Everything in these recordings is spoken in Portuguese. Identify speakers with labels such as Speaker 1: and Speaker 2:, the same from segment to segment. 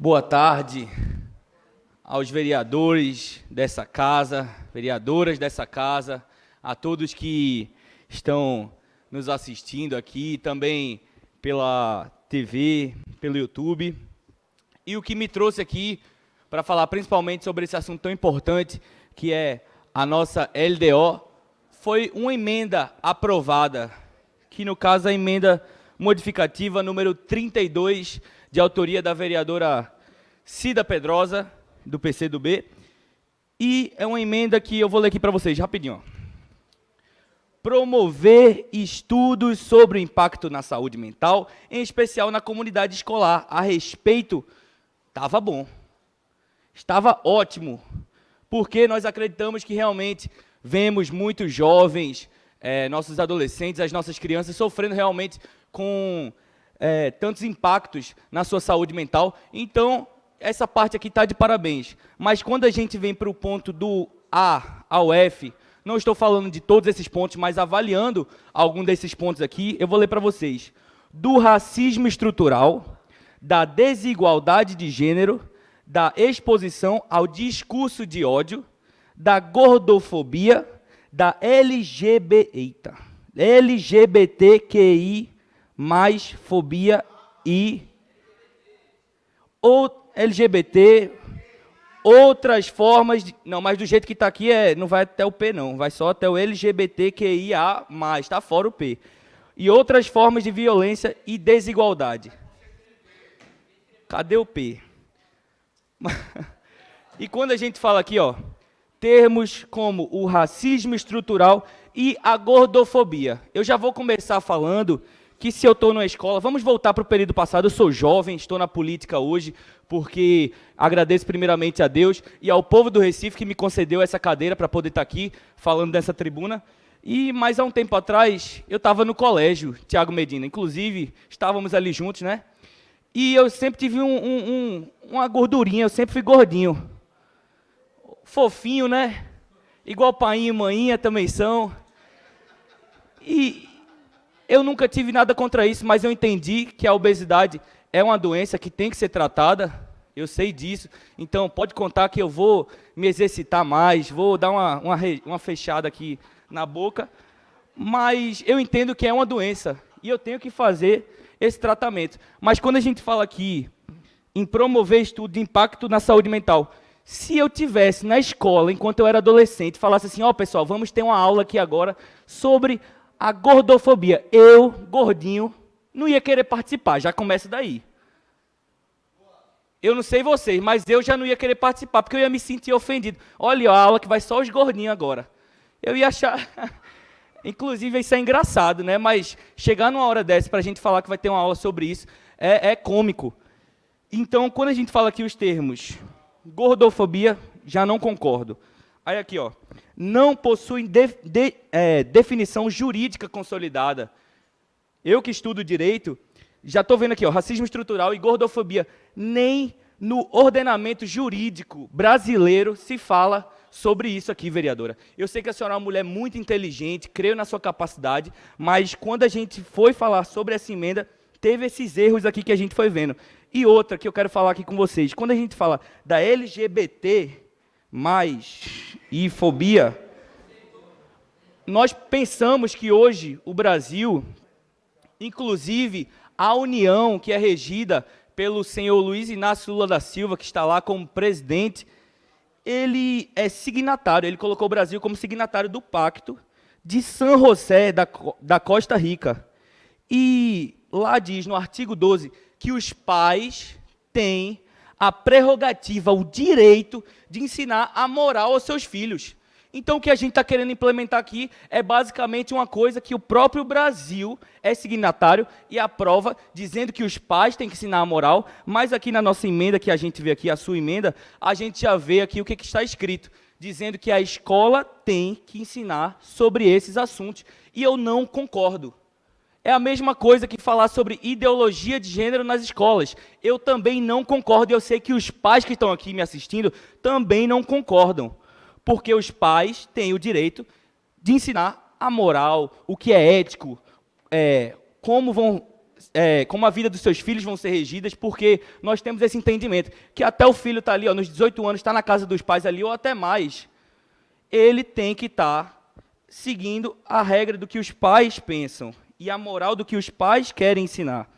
Speaker 1: Boa tarde aos vereadores dessa casa, vereadoras dessa casa, a todos que estão nos assistindo aqui, também pela TV, pelo YouTube. E o que me trouxe aqui para falar principalmente sobre esse assunto tão importante, que é a nossa LDO, foi uma emenda aprovada, que no caso é a emenda modificativa número 32, de autoria da vereadora Cida Pedrosa, do PCdoB, e é uma emenda que eu vou ler aqui para vocês, rapidinho. Promover estudos sobre o impacto na saúde mental, em especial na comunidade escolar. A respeito, estava bom, estava ótimo, porque nós acreditamos que realmente vemos muitos jovens, nossos adolescentes, as nossas crianças sofrendo realmente com tantos impactos na sua saúde mental. Então, essa parte aqui está de parabéns. Mas quando a gente vem para o ponto do A ao F, não estou falando de todos esses pontos, mas avaliando algum desses pontos aqui, eu vou ler para vocês. Do racismo estrutural, da desigualdade de gênero, da exposição ao discurso de ódio, da gordofobia, da LGBTQI, mais fobia e ou LGBT, outras formas, não, mas do jeito que está aqui, não vai até o P não, vai só até o LGBTQIA+, está fora o P. E outras formas de violência e desigualdade. Cadê o P? E quando a gente fala aqui, ó, termos como o racismo estrutural e a gordofobia. Eu já vou começar falando que se eu estou na escola, vamos voltar para o período passado, eu sou jovem, estou na política hoje, porque agradeço primeiramente a Deus e ao povo do Recife que me concedeu essa cadeira para poder estar aqui falando dessa tribuna. E mais há um tempo atrás, eu estava no colégio, Tiago Medina, inclusive estávamos ali juntos, né? E eu sempre tive uma gordurinha, eu sempre fui gordinho. Fofinho, né? Igual pai e maninha também são. E eu nunca tive nada contra isso, mas eu entendi que a obesidade é uma doença que tem que ser tratada, eu sei disso, então pode contar que eu vou me exercitar mais, vou dar uma fechada aqui na boca, mas eu entendo que é uma doença e eu tenho que fazer esse tratamento. Mas quando a gente fala aqui em promover estudo de impacto na saúde mental, se eu tivesse na escola, enquanto eu era adolescente, falasse assim, ó pessoal, vamos ter uma aula aqui agora sobre a gordofobia, eu, gordinho, não ia querer participar, já começa daí. Eu não sei vocês, mas eu já não ia querer participar, porque eu ia me sentir ofendido. Olha a aula que vai só os gordinhos agora. Eu ia achar... Inclusive, isso é engraçado, né? Mas chegar numa hora dessa para a gente falar que vai ter uma aula sobre isso, é cômico. Então, quando a gente fala aqui os termos gordofobia, já não concordo. Aí aqui, ó, não possui definição jurídica consolidada. Eu que estudo direito, já estou vendo aqui, ó, racismo estrutural e gordofobia. Nem no ordenamento jurídico brasileiro se fala sobre isso aqui, vereadora. Eu sei que a senhora é uma mulher muito inteligente, creio na sua capacidade, mas quando a gente foi falar sobre essa emenda, teve esses erros aqui que a gente foi vendo. E outra que eu quero falar aqui com vocês, quando a gente fala da LGBT, e fobia, nós pensamos que hoje o Brasil, inclusive a União, que é regida pelo senhor Luiz Inácio Lula da Silva, que está lá como presidente, ele é signatário, ele colocou o Brasil como signatário do Pacto de San José, da Costa Rica. E lá diz, no artigo 12, que os pais têm a prerrogativa, o direito de ensinar a moral aos seus filhos. Então, o que a gente está querendo implementar aqui é basicamente uma coisa que o próprio Brasil é signatário e aprova, dizendo que os pais têm que ensinar a moral, mas aqui na nossa emenda, que a gente vê aqui, a sua emenda, a gente já vê aqui o que está escrito, dizendo que a escola tem que ensinar sobre esses assuntos. E eu não concordo. É a mesma coisa que falar sobre ideologia de gênero nas escolas. Eu também não concordo, e eu sei que os pais que estão aqui me assistindo também não concordam. Porque os pais têm o direito de ensinar a moral, o que é ético, como vão como a vida dos seus filhos vão ser regidas, porque nós temos esse entendimento, que até o filho está ali, nos 18 anos, está na casa dos pais ali, ou até mais, ele tem que estar seguindo a regra do que os pais pensam, e a moral do que os pais querem ensinar.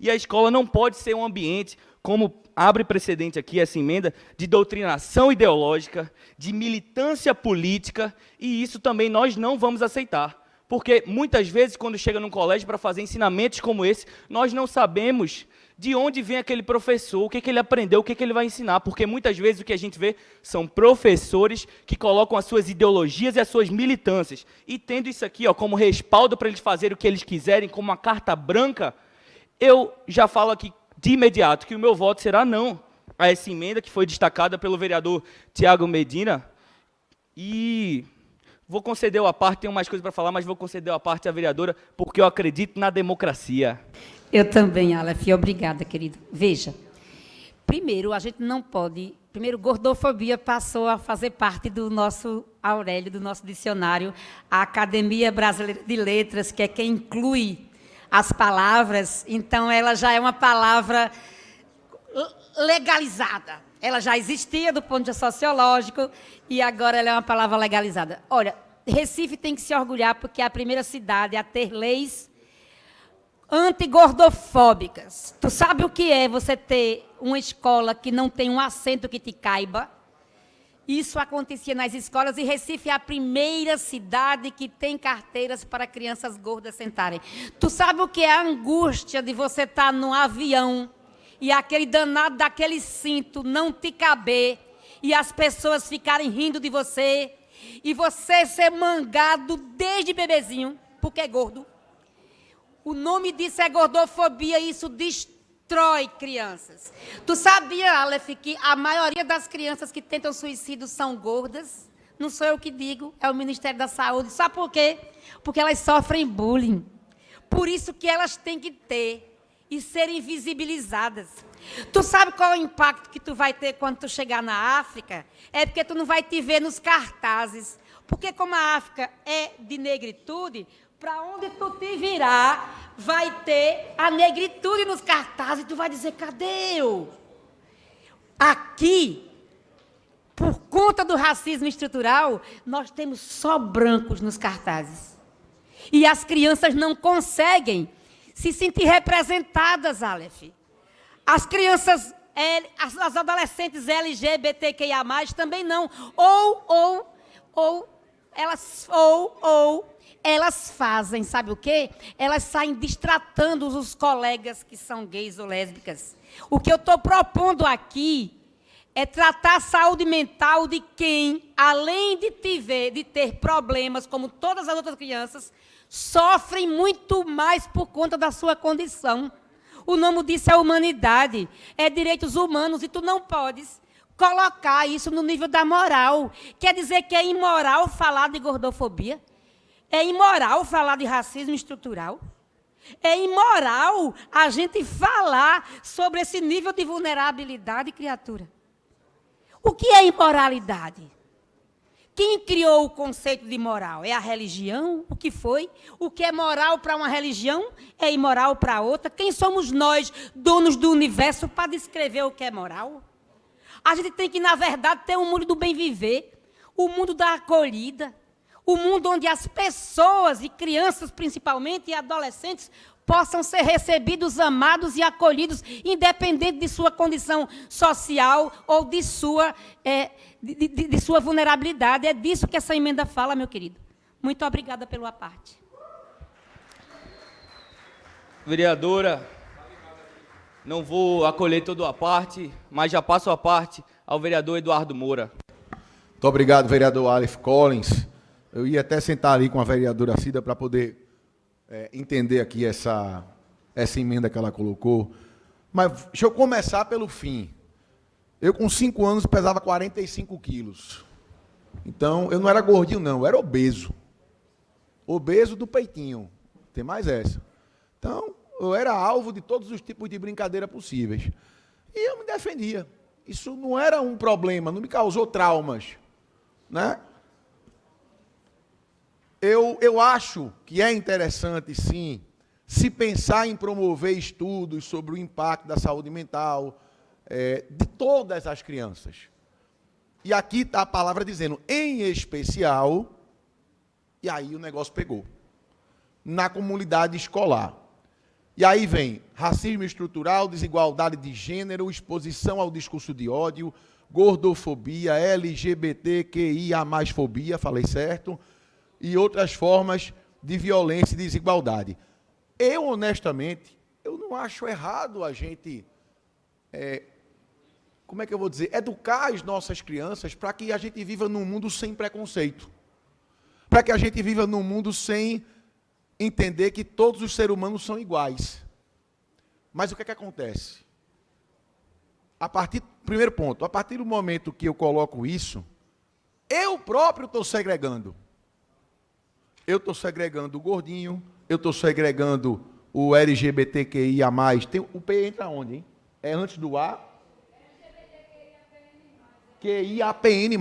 Speaker 1: E a escola não pode ser um ambiente, como abre precedente aqui essa emenda, de doutrinação ideológica, de militância política, e isso também nós não vamos aceitar. Porque muitas vezes, quando chega num colégio para fazer ensinamentos como esse, nós não sabemos de onde vem aquele professor, o que ele aprendeu, o que ele vai ensinar. Porque muitas vezes o que a gente vê são professores que colocam as suas ideologias e as suas militâncias. E tendo isso aqui como respaldo para eles fazerem o que eles quiserem, como uma carta branca, eu já falo aqui de imediato que o meu voto será não a essa emenda que foi destacada pelo vereador Tiago Medina. E vou conceder a parte, tenho mais coisas para falar, mas vou conceder a parte à vereadora, porque eu acredito na democracia.
Speaker 2: Eu também, Aleph. Obrigada, querido. Veja, primeiro, a gente não pode... Primeiro, gordofobia passou a fazer parte do nosso Aurélio, do nosso dicionário, a Academia Brasileira de Letras, que é quem inclui as palavras, então ela já é uma palavra legalizada. Ela já existia do ponto de vista sociológico e agora ela é uma palavra legalizada. Olha, Recife tem que se orgulhar porque é a primeira cidade a ter leis antigordofóbicas. Tu sabe o que é você ter uma escola que não tem um assento que te caiba? Isso acontecia nas escolas e Recife é a primeira cidade que tem carteiras para crianças gordas sentarem. Tu sabe o que é a angústia de você estar num avião e aquele danado daquele cinto não te caber e as pessoas ficarem rindo de você e você ser mangado desde bebezinho, porque é gordo? O nome disso é gordofobia e isso destrói crianças. Tu sabia, Aleph, que a maioria das crianças que tentam suicídio são gordas? Não sou eu que digo, é o Ministério da Saúde. Sabe por quê? Porque elas sofrem bullying. Por isso que elas têm que ter e serem invisibilizadas. Tu sabe qual é o impacto que tu vai ter quando tu chegar na África? É porque tu não vai te ver nos cartazes. Porque como a África é de negritude, para onde tu te virar, vai ter a negritude nos cartazes, e tu vai dizer, cadê eu? Aqui, por conta do racismo estrutural, nós temos só brancos nos cartazes. E as crianças não conseguem se sentir representadas, Aleph. As crianças, as adolescentes LGBTQIA+, também não. Elas fazem, sabe o quê? Elas saem destratando os colegas que são gays ou lésbicas. O que eu estou propondo aqui é tratar a saúde mental de quem, além de ter problemas, como todas as outras crianças, sofrem muito mais por conta da sua condição. O nome disso é humanidade, é direitos humanos, e tu não podes colocar isso no nível da moral. Quer dizer que é imoral falar de gordofobia? É imoral falar de racismo estrutural? É imoral a gente falar sobre esse nível de vulnerabilidade, criatura? O que é imoralidade? Quem criou o conceito de moral? É a religião? O que foi? O que é moral para uma religião é imoral para outra? Quem somos nós, donos do universo, para descrever o que é moral? A gente tem que, na verdade, ter um mundo do bem viver, o mundo da acolhida, o mundo onde as pessoas, e crianças principalmente, e adolescentes, possam ser recebidos, amados e acolhidos, independente de sua condição social ou de sua vulnerabilidade. É disso que essa emenda fala, meu querido. Muito obrigada pela parte.
Speaker 1: Vereadora, não vou acolher toda a parte, mas já passo a parte ao vereador Eduardo Moura.
Speaker 3: Muito obrigado, vereador Aleph Collins. Eu ia até sentar ali com a vereadora Cida para poder entender aqui essa emenda que ela colocou. Mas deixa eu começar pelo fim. Eu, com 5 anos, pesava 45 quilos. Então, eu não era gordinho, não. Eu era obeso. Obeso do peitinho. Tem mais essa. Então, eu era alvo de todos os tipos de brincadeira possíveis. E eu me defendia. Isso não era um problema, não me causou traumas, né? Eu acho que é interessante, sim, se pensar em promover estudos sobre o impacto da saúde mental de todas as crianças. E aqui está a palavra dizendo, em especial, e aí o negócio pegou, na comunidade escolar. E aí vem racismo estrutural, desigualdade de gênero, exposição ao discurso de ódio, gordofobia, LGBTQIA+, fobia, falei certo, e outras formas de violência e desigualdade. Eu, honestamente, eu não acho errado a gente, como é que eu vou dizer, educar as nossas crianças para que a gente viva num mundo sem preconceito. Para que a gente viva num mundo sem entender que todos os seres humanos são iguais. Mas o que é que acontece? Primeiro ponto, a partir do momento que eu coloco isso, eu próprio estou segregando. Eu estou segregando o gordinho, eu estou segregando o LGBTQIA+. O P entra onde, hein? É antes do A? QIAPN+.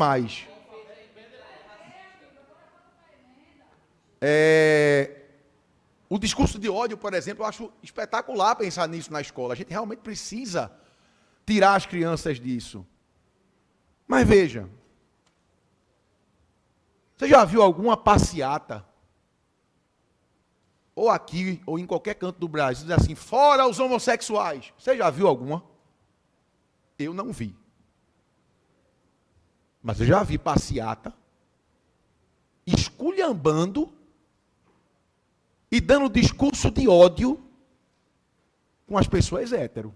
Speaker 3: O discurso de ódio, por exemplo, eu acho espetacular pensar nisso na escola. A gente realmente precisa tirar as crianças disso. Mas veja, você já viu alguma passeata, ou aqui, ou em qualquer canto do Brasil, diz assim, fora os homossexuais? Você já viu alguma? Eu não vi. Mas eu já vi passeata esculhambando e dando discurso de ódio com as pessoas hétero.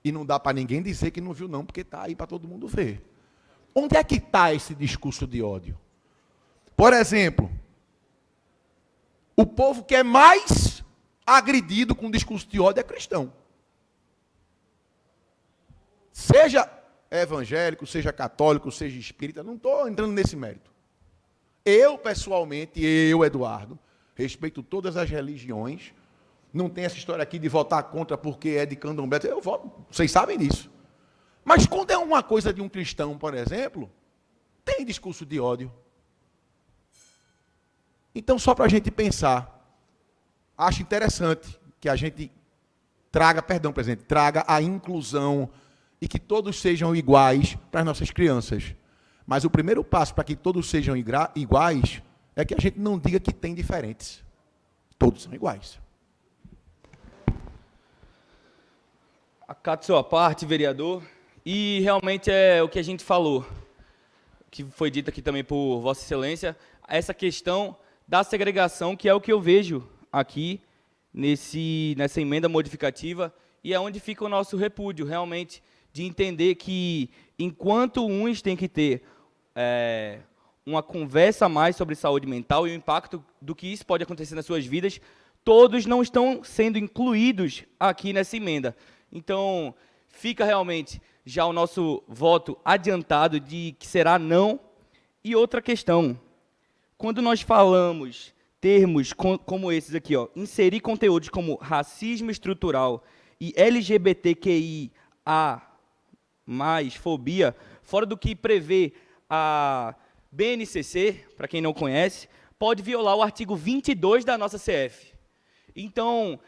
Speaker 3: E não dá para ninguém dizer que não viu não, porque está aí para todo mundo ver. Onde é que está esse discurso de ódio? Por exemplo, o povo que é mais agredido com discurso de ódio é cristão. Seja evangélico, seja católico, seja espírita, não estou entrando nesse mérito. Eu, pessoalmente, Eduardo, respeito todas as religiões, não tem essa história aqui de votar contra porque é de candomblé, eu voto, vocês sabem disso. Mas quando é uma coisa de um cristão, por exemplo, tem discurso de ódio. Então, só para a gente pensar, acho interessante que a gente traga a inclusão e que todos sejam iguais para as nossas crianças. Mas o primeiro passo para que todos sejam iguais é que a gente não diga que tem diferentes. Todos são iguais.
Speaker 1: Acato sua parte, vereador, e realmente é o que a gente falou, que foi dito aqui também por Vossa Excelência, essa questão da segregação, que é o que eu vejo aqui nessa emenda modificativa, e é onde fica o nosso repúdio, realmente, de entender que, enquanto uns têm que ter uma conversa a mais sobre saúde mental e o impacto do que isso pode acontecer nas suas vidas, todos não estão sendo incluídos aqui nessa emenda. Então, fica realmente já o nosso voto adiantado de que será não. E outra questão, quando nós falamos termos como esses aqui, inserir conteúdos como racismo estrutural e LGBTQIA+, fobia, fora do que prevê a BNCC, para quem não conhece, pode violar o artigo 22 da nossa CF. Então,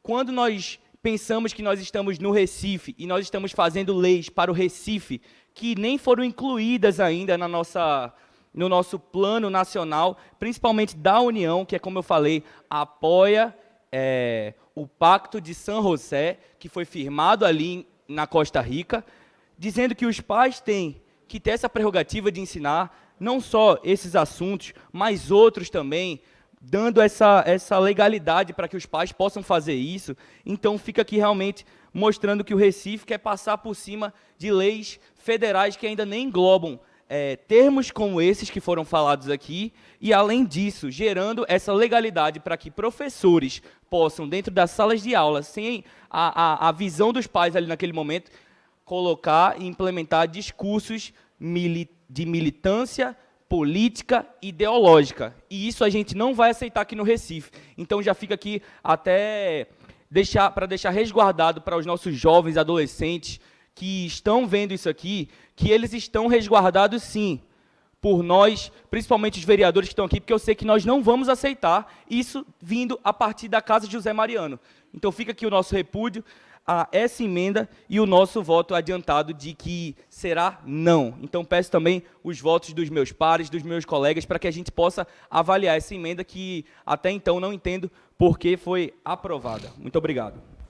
Speaker 1: quando nós pensamos que nós estamos no Recife e nós estamos fazendo leis para o Recife que nem foram incluídas ainda no nosso plano nacional, principalmente da União, que é, como eu falei, apoia o Pacto de San José, que foi firmado ali na Costa Rica, dizendo que os pais têm que ter essa prerrogativa de ensinar não só esses assuntos, mas outros também, dando essa legalidade para que os pais possam fazer isso. Então, fica aqui realmente mostrando que o Recife quer passar por cima de leis federais que ainda nem englobam termos como esses que foram falados aqui, e, além disso, gerando essa legalidade para que professores possam, dentro das salas de aula, sem a visão dos pais ali naquele momento, colocar e implementar discursos de militância política ideológica. E isso a gente não vai aceitar aqui no Recife. Então já fica aqui até para deixar resguardado para os nossos jovens, adolescentes, que estão vendo isso aqui, que eles estão resguardados sim, por nós, principalmente os vereadores que estão aqui, porque eu sei que nós não vamos aceitar isso vindo a partir da Casa de José Mariano. Então fica aqui o nosso repúdio a essa emenda e o nosso voto adiantado de que será não. Então peço também os votos dos meus pares, dos meus colegas, para que a gente possa avaliar essa emenda que até então não entendo por que foi aprovada. Muito obrigado.